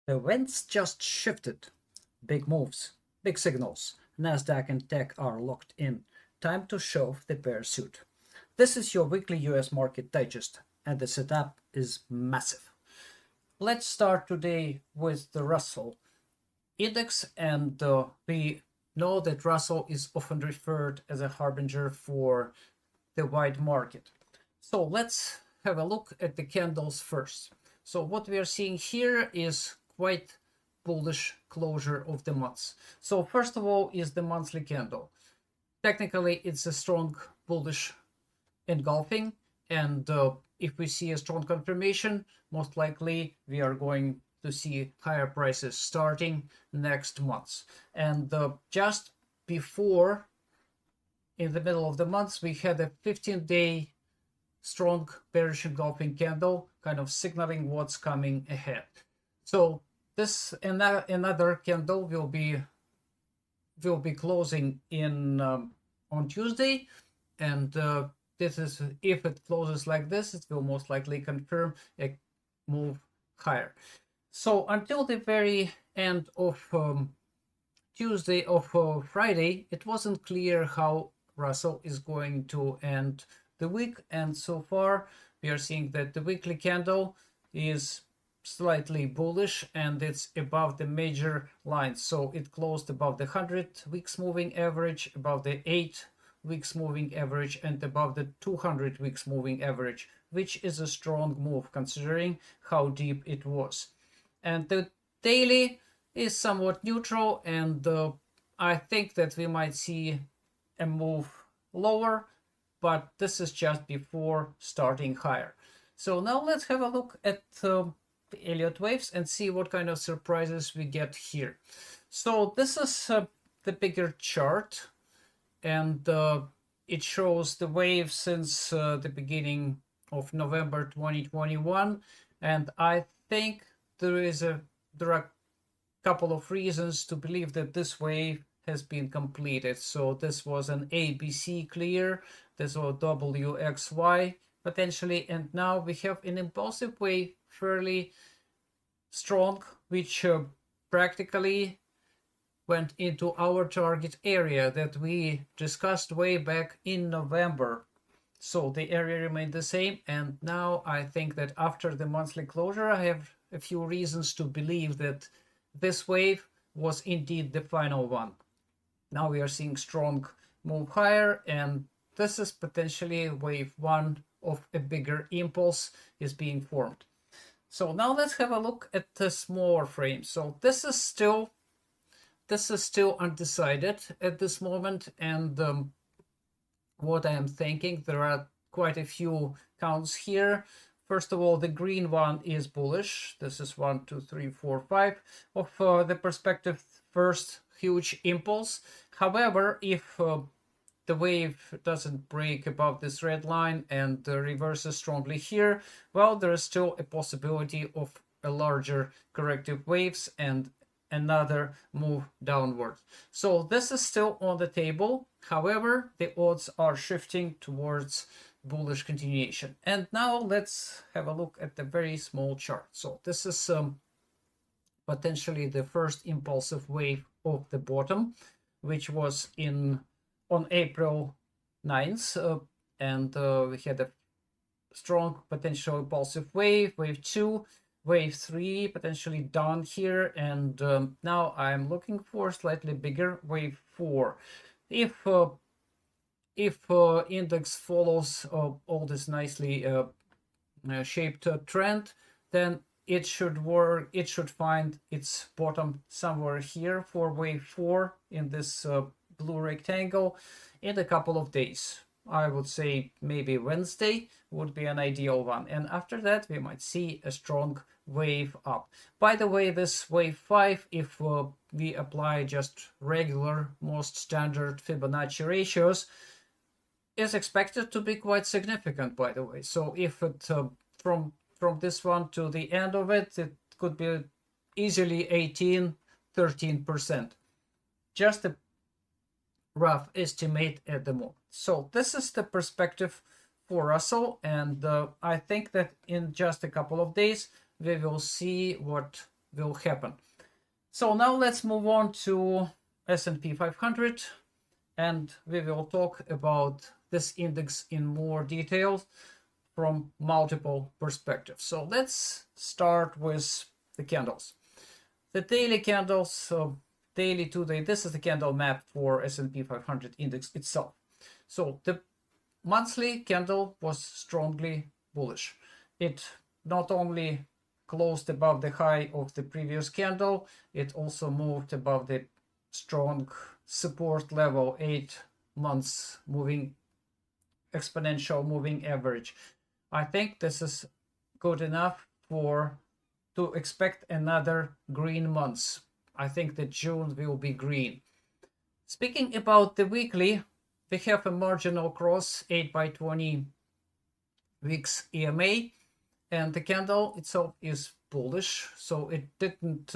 The winds just shifted. Big moves, big signals. NASDAQ and Tech are locked in. Time to show the bear suit. This is your weekly US market digest, and the setup is massive. Let's start today with the Russell index, and we know that Russell is often referred as a harbinger for the wide market. So let's have a look at the candles first. So what we are seeing here is quite bullish closure of the months. So first of all is the monthly candle. Technically, it's a strong bullish engulfing, and if we see a strong confirmation, most likely we are going to see higher prices starting next month. And just before, in the middle of the month, we had a 15-day strong bearish engulfing candle, kind of signaling what's coming ahead. So this another candle will be closing in on Tuesday, and this is, if it closes like this, it will most likely confirm a move higher. So until the very end of Tuesday of Friday, it wasn't clear how Russell is going to end the week, and so far we are seeing that the weekly candle is slightly bullish and it's above the major lines. So it closed above the 100 weeks moving average, above the 8 weeks moving average, and above the 200 weeks moving average, which is a strong move considering how deep it was. And the daily is somewhat neutral, and I think that we might see a move lower, but this is just before starting higher. So now let's have a look at the Elliott Waves and see what kind of surprises we get here. So this is the bigger chart, and it shows the wave since the beginning of November 2021, and I think there are a couple of reasons to believe that this wave has been completed. So this was an ABC clear, this was WXY potentially, and now we have an impulsive wave, fairly strong, which practically went into our target area that we discussed way back in November. So the area remained the same, and now I think that after the monthly closure, I have a few reasons to believe that this wave was indeed the final one. Now we are seeing strong move higher, and this is potentially wave one of a bigger impulse is being formed. So now let's have a look at the smaller frame. So this is still undecided at this moment, and what I am thinking, there are quite a few counts here. First of all, the green one is bullish. This is 1, 2, 3, 4, 5 of the perspective first huge impulse. However, if the wave doesn't break above this red line and reverses strongly here, well, there is still a possibility of a larger corrective waves and another move downward. So this is still on the table. However, the odds are shifting towards bullish continuation. And now let's have a look at the very small chart. So this is potentially the first impulsive wave of the bottom, which was on April 9th, and we had a strong potential impulsive wave, wave 2, wave 3 potentially down here, and now I'm looking for slightly bigger wave 4. If index follows all this nicely shaped trend, then it should work. It should find its bottom somewhere here for wave 4 in this blue rectangle in a couple of days. I would say maybe Wednesday would be an ideal one, and after that we might see a strong wave up. By the way, this wave 5, if we apply just regular, most standard Fibonacci ratios, is expected to be quite significant, by the way. So if it from this one to the end of it, it could be easily 13%. Just a rough estimate at the moment. So this is the perspective for Russell, and I think that in just a couple of days we will see what will happen. So now let's move on to S&P 500, and we will talk about this index in more detail from multiple perspectives. So let's start with the candles. The daily candles, daily 2-day, this is the candle map for S&P 500 index itself. So the monthly candle was strongly bullish. It not only closed above the high of the previous candle, it also moved above the strong support level, 8 months moving exponential moving average. I think this is good enough to expect another green month. I think that June will be green. Speaking about the weekly, we have a marginal cross 8 by 20 weeks EMA, and the candle itself is bullish, so it didn't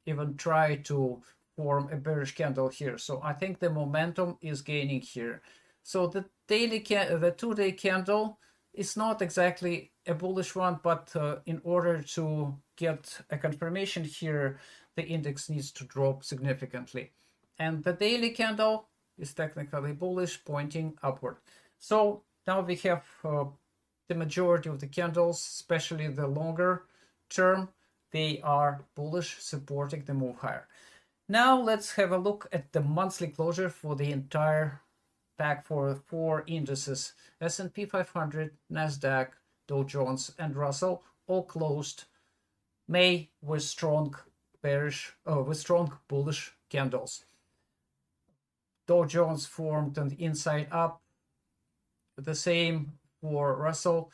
even try to form a bearish candle here. So I think the momentum is gaining here. So the daily the 2-day candle is not exactly a bullish one, but in order to get a confirmation here, the index needs to drop significantly. And the daily candle is technically bullish, pointing upward. So now we have the majority of the candles, especially the longer term, they are bullish, supporting the move higher. Now let's have a look at the monthly closure for the entire pack for 4 indices: S&P 500, NASDAQ, Dow Jones, and Russell, all closed May with strong bullish candles. Dow Jones formed an inside up, the same for Russell.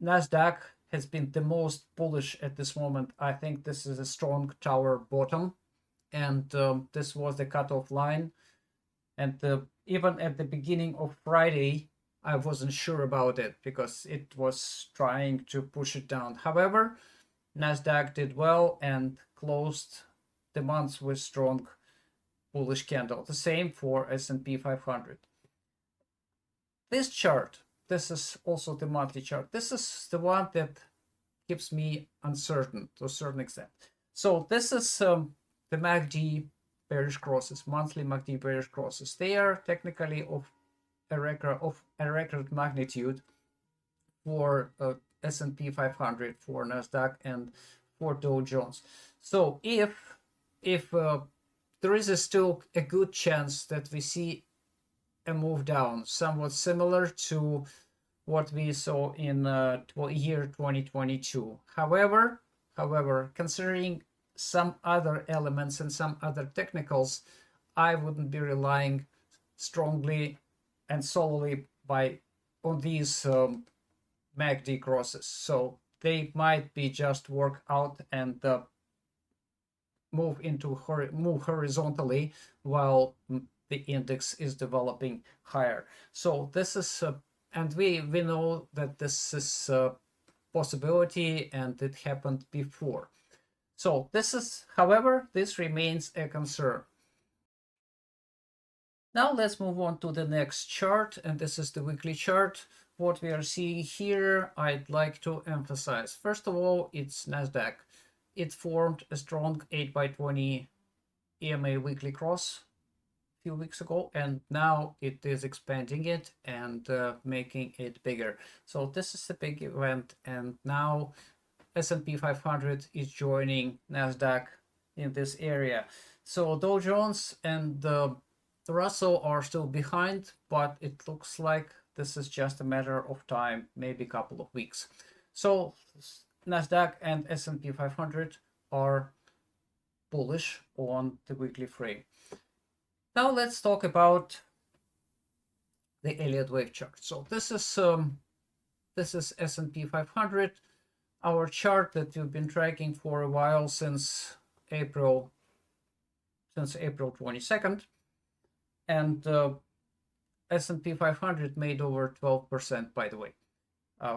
NASDAQ has been the most bullish at this moment. I think this is a strong tower bottom, and this was the cutoff line. And even at the beginning of Friday, I wasn't sure about it because it was trying to push it down. However, NASDAQ did well and closed the month with strong bullish candle. The same for S&P 500. This chart, this is also the monthly chart. This is the one that keeps me uncertain to a certain extent. So this is the MACD bearish crosses, monthly MACD bearish crosses. They are technically of a record magnitude for S&P 500, for NASDAQ, and for Dow Jones. So if there is still a good chance that we see a move down, somewhat similar to what we saw in year 2022. However, considering some other elements and some other technicals, I wouldn't be relying strongly and solely on these MACD crosses. So they might be just work out and move horizontally while the index is developing higher. So this is and we know that this is a possibility and it happened before. So this is, however, this remains a concern. Now let's move on to the next chart, and this is the weekly chart. What we are seeing here, I'd like to emphasize. First of all, it's NASDAQ. It formed a strong 8 by 20 EMA weekly cross a few weeks ago, and now it is expanding it and making it bigger. So this is a big event, and now S&P 500 is joining NASDAQ in this area. So Dow Jones and the Russell are still behind, but it looks like this is just a matter of time, maybe a couple of weeks. So NASDAQ and S&P 500 are bullish on the weekly frame. Now let's talk about the Elliott Wave chart. So this is S&P 500, our chart that we've been tracking for a while, since April 22nd, and S&P 500 made over 12%, by the way,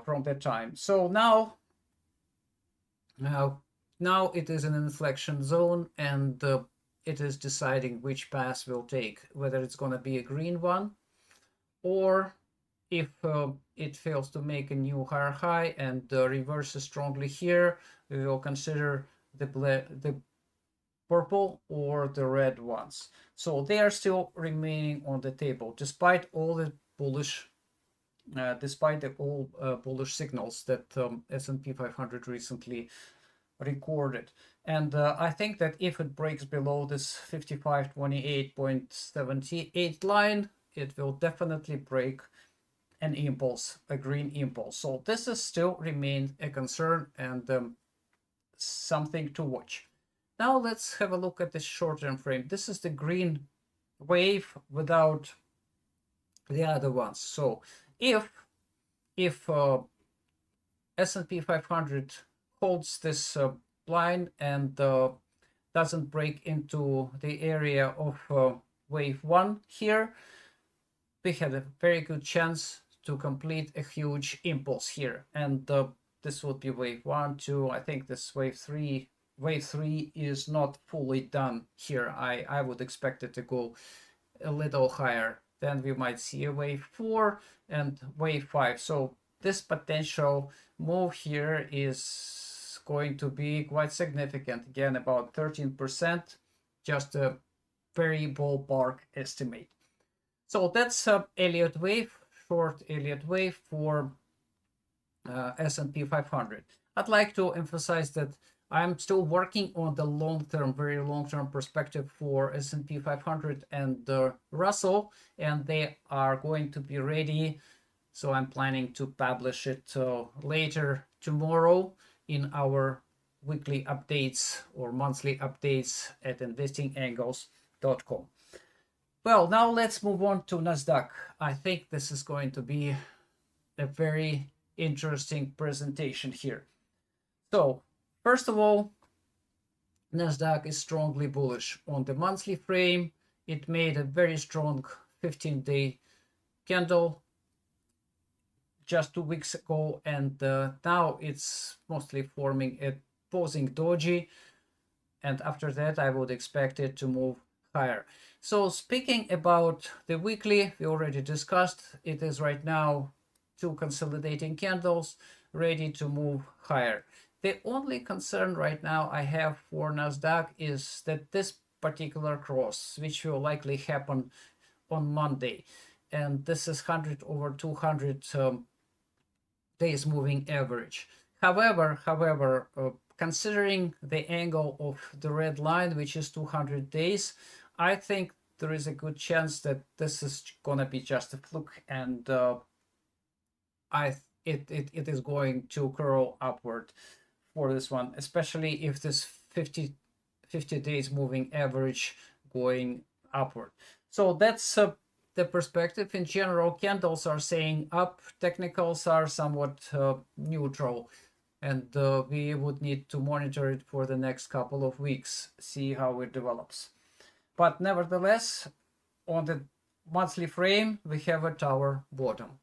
from that time. So now it is in an inflection zone, and it is deciding which path we'll take, whether it's going to be a green one, or if it fails to make a new higher high and reverses strongly here, we will consider the purple or the red ones. So they are still remaining on the table despite all the bullish bullish signals that S&P 500 recently recorded. And I think that if it breaks below this 5528.78 line, it will definitely break an impulse, a green impulse. So this is still remain a concern and something to watch. Now let's have a look at the short-term frame. This is the green wave without the other ones. So if S&P 500 holds this line and doesn't break into the area of wave 1 here, we had a very good chance to complete a huge impulse here. And this would be wave 1, 2, I think this wave 3. Wave 3 is not fully done here. I would expect it to go a little higher. Then we might see a wave 4 and wave 5. So this potential move here is going to be quite significant. Again, about 13%, just a very ballpark estimate. So that's Elliott Wave, short Elliott Wave for S&P 500. I'd like to emphasize that I'm still working on the long-term, very long-term perspective for S&P 500 and Russell, and they are going to be ready. So I'm planning to publish it later tomorrow in our weekly updates or monthly updates at investingangles.com. Well, now let's move on to NASDAQ. I think this is going to be a very interesting presentation here. So, first of all, NASDAQ is strongly bullish on the monthly frame. It made a very strong 15-day candle just 2 weeks ago, and now it's mostly forming a posing doji, and after that I would expect it to move higher. So speaking about the weekly, we already discussed, it is right now 2 consolidating candles ready to move higher. The only concern right now I have for NASDAQ is that this particular cross, which will likely happen on Monday, and this is 100 over 200 days moving average. However, considering the angle of the red line, which is 200 days, I think there is a good chance that this is gonna be just a fluke, and it is going to curl upward for this one, especially if this 50 days moving average going upward. So that's the perspective. In general, candles are saying up, technicals are somewhat neutral, and we would need to monitor it for the next couple of weeks, see how it develops. But nevertheless, on the monthly frame, we have a tower bottom.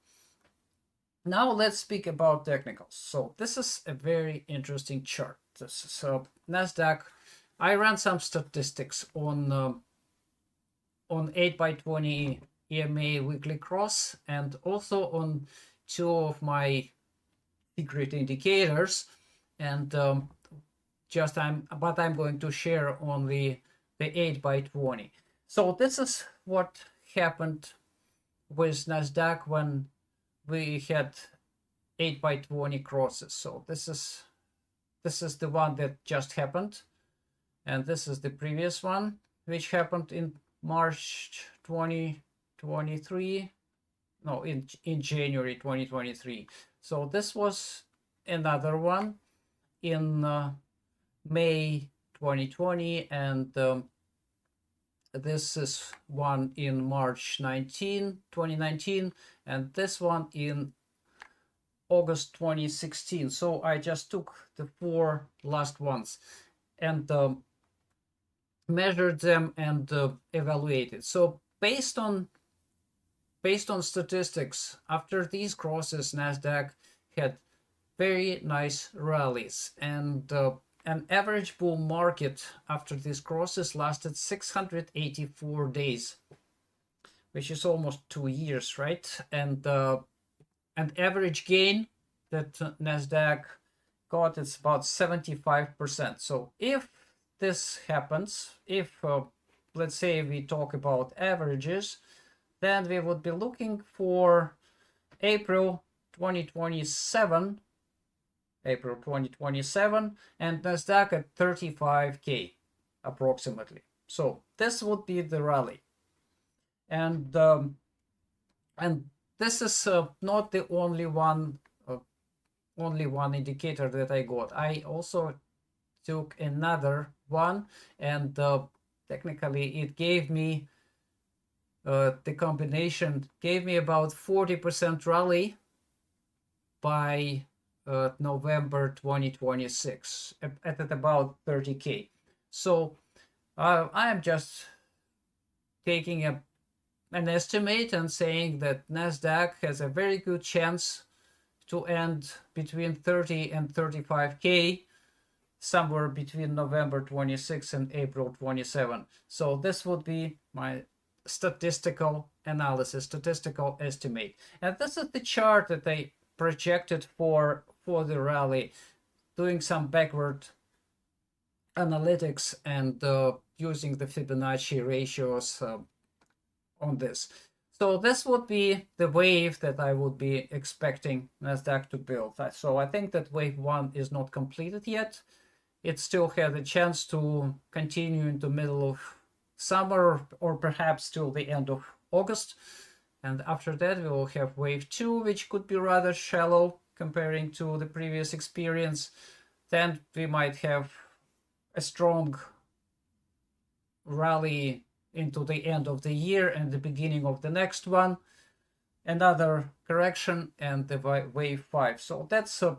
Now let's speak about technicals. So this is a very interesting chart. This is NASDAQ. I ran some statistics on 8x20 EMA weekly cross, and also on 2 of my secret indicators, and I'm going to share on the 8x20. So this is what happened with NASDAQ when we had 8x20 crosses. So this is the one that just happened, and this is the previous one, which happened in March 2023. No, in January 2023. So this was another one in May 2020, and this is one in March 2019, and this one in August 2016. So I just took the 4 last ones and measured them and evaluated. So based on statistics, after these crosses, NASDAQ had very nice rallies, and an average bull market after these crosses lasted 684 days, which is almost 2 years, right? And an average gain that NASDAQ got, it's about 75%. So if this happens, if let's say we talk about averages, then we would be looking for April 2027, and NASDAQ at 35K approximately. So this would be the rally. And this is not the only one indicator that I got. I also took another one, and technically it gave me the combination gave me about 40% rally by November 2026 at about 30K. So I am just taking an estimate and saying that NASDAQ has a very good chance to end between 30 and 35K, somewhere between November 26 and April 27. So this would be my statistical analysis, statistical estimate. And this is the chart that I projected for the rally, doing some backward analytics and using the Fibonacci ratios on this. So this would be the wave that I would be expecting NASDAQ to build. So I think that wave 1 is not completed yet. It still has a chance to continue into middle of summer or perhaps till the end of August. And after that, we will have wave 2, which could be rather shallow comparing to the previous experience. Then we might have a strong rally into the end of the year and the beginning of the next one, another correction, and the wave 5. So that's an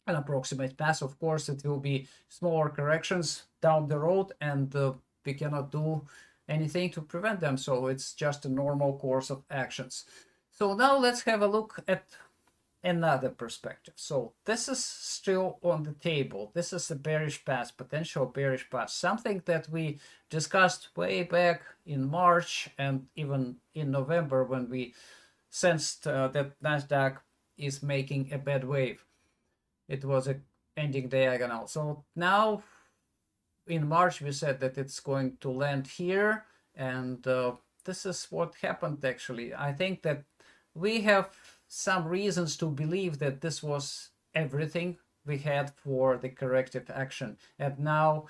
approximate pass. Of course, it will be smaller corrections down the road, and we cannot do anything to prevent them. So it's just a normal course of actions. So now let's have a look at another perspective. So this is still on the table. This is a bearish pass, potential bearish pass, something that we discussed way back in March and even in November when we sensed that NASDAQ is making a bad wave. It was a ending diagonal. So now in March we said that it's going to land here, and this is what happened actually. I think that we have some reasons to believe that this was everything we had for the corrective action, and now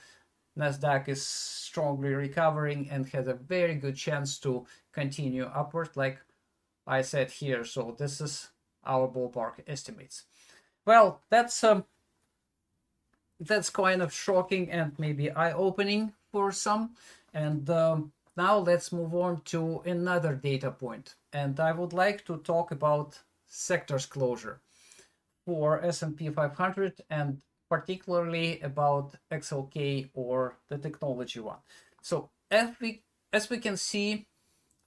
NASDAQ is strongly recovering and has a very good chance to continue upward, like I said here. So this is our ballpark estimates. Well, that's kind of shocking and maybe eye-opening for some. And now let's move on to another data point. And I would like to talk about sectors closure for S&P 500 and particularly about XLK or the technology one. So as we can see,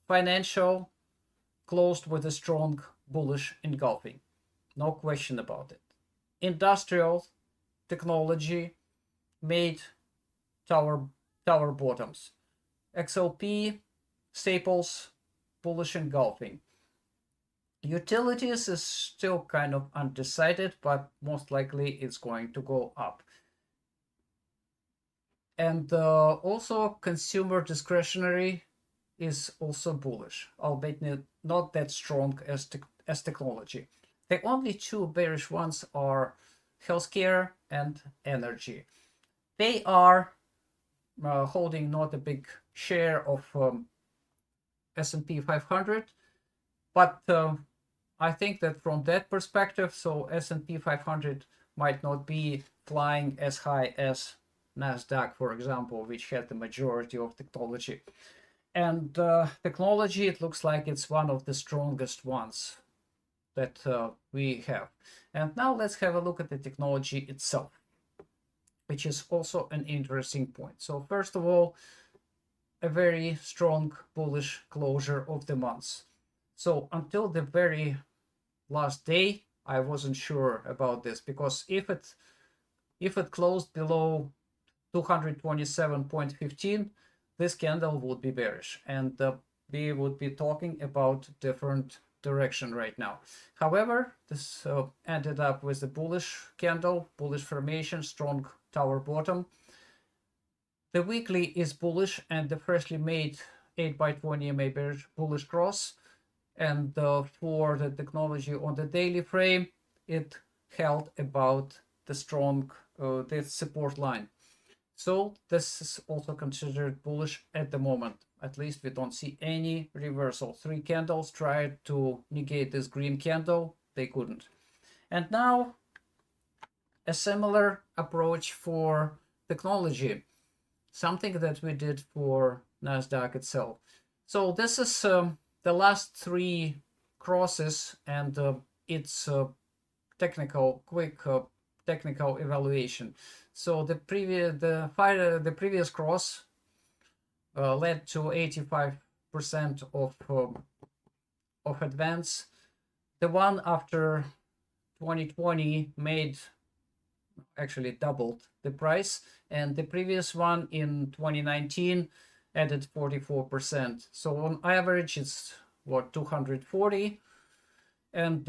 financial closed with a strong bullish engulfing. No question about it. Industrial technology made tower bottoms. XLP, staples, bullish engulfing. Utilities is still kind of undecided, but most likely it's going to go up. And also consumer discretionary is also bullish, albeit not that strong as technology. The only two bearish ones are healthcare and energy. They are holding not a big share of S&P 500, but I think that from that perspective, so S&P 500 might not be flying as high as NASDAQ, for example, which had the majority of technology. And technology, it looks like it's one of the strongest ones that we have. And now let's have a look at the technology itself, which is also an interesting point. So first of all, a very strong bullish closure of the months. So until the very last day, I wasn't sure about this, because if it closed below 227.15, this candle would be bearish, and we would be talking about different direction right now. However, this ended up with a bullish candle, bullish formation, strong tower bottom. The weekly is bullish, and the freshly made 8 by 20 MA bullish cross. And for the technology on the daily frame, it held about the strong the support line. So this is also considered bullish at the moment. At least we don't see any reversal. 3 candles tried to negate this green candle. They couldn't. And now a similar approach for technology. Something that we did for NASDAQ itself. So this is the last 3 crosses and its quick technical evaluation. So the previous cross led to 85% of advance. The one after 2020 actually doubled the price, and the previous one in 2019 added 44%. So on average, it's what, 240, and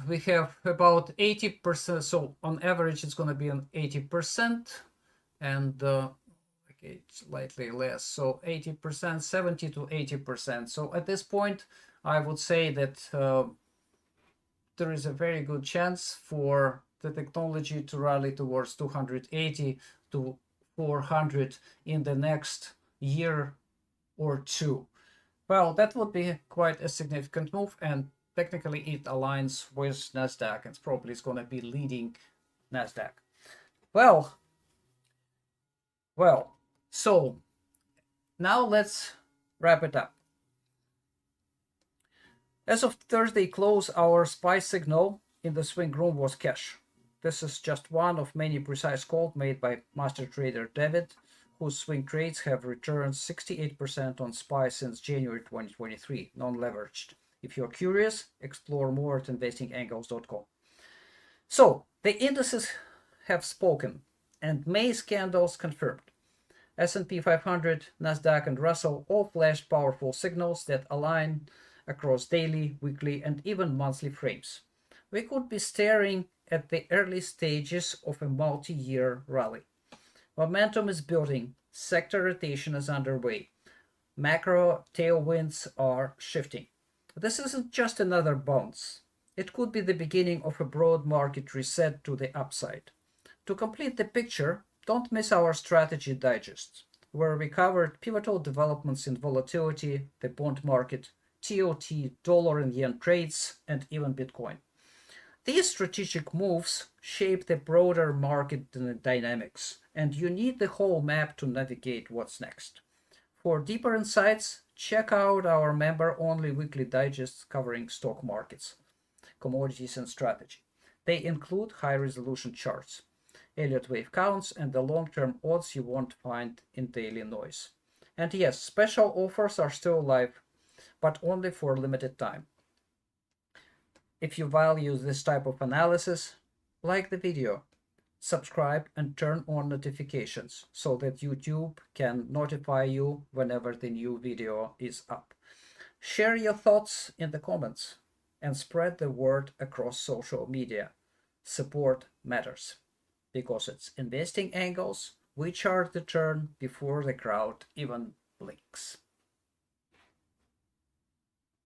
we have about 80%. So on average, it's going to be an 80%, and okay, slightly less. So 80%, 70 to 80%. So at this point, I would say that there is a very good chance for the technology to rally towards 280 to 400 in the next year or two. Well, that would be quite a significant move, and technically it aligns with NASDAQ, and probably is going to be leading NASDAQ. Well, so now let's wrap it up. As of Thursday close, our SPY signal in the swing room was cash. This is just one of many precise calls made by master trader David, whose swing trades have returned 68% on SPY since January 2023, non-leveraged. If you're curious, explore more at investingangles.com. So, the indices have spoken, and May's candles confirmed. S&P 500, NASDAQ, and Russell all flashed powerful signals that align across daily, weekly, and even monthly frames. We could be staring at the early stages of a multi-year rally. Momentum is building, sector rotation is underway, macro tailwinds are shifting. This isn't just another bounce. It could be the beginning of a broad market reset to the upside. To complete the picture, don't miss our strategy digest, where we covered pivotal developments in volatility, the bond market, TOT, dollar and yen trades, and even Bitcoin. These strategic moves shape the broader market dynamics, and you need the whole map to navigate what's next. For deeper insights, check out our member-only weekly digests covering stock markets, commodities, and strategy. They include high-resolution charts, Elliott Wave counts, and the long-term odds you won't find in daily noise. And yes, special offers are still live, but only for a limited time. If you value this type of analysis, like the video, subscribe, and turn on notifications so that YouTube can notify you whenever the new video is up. Share your thoughts in the comments and spread the word across social media. Support matters, because it's investing angles. We chart the turn before the crowd even blinks.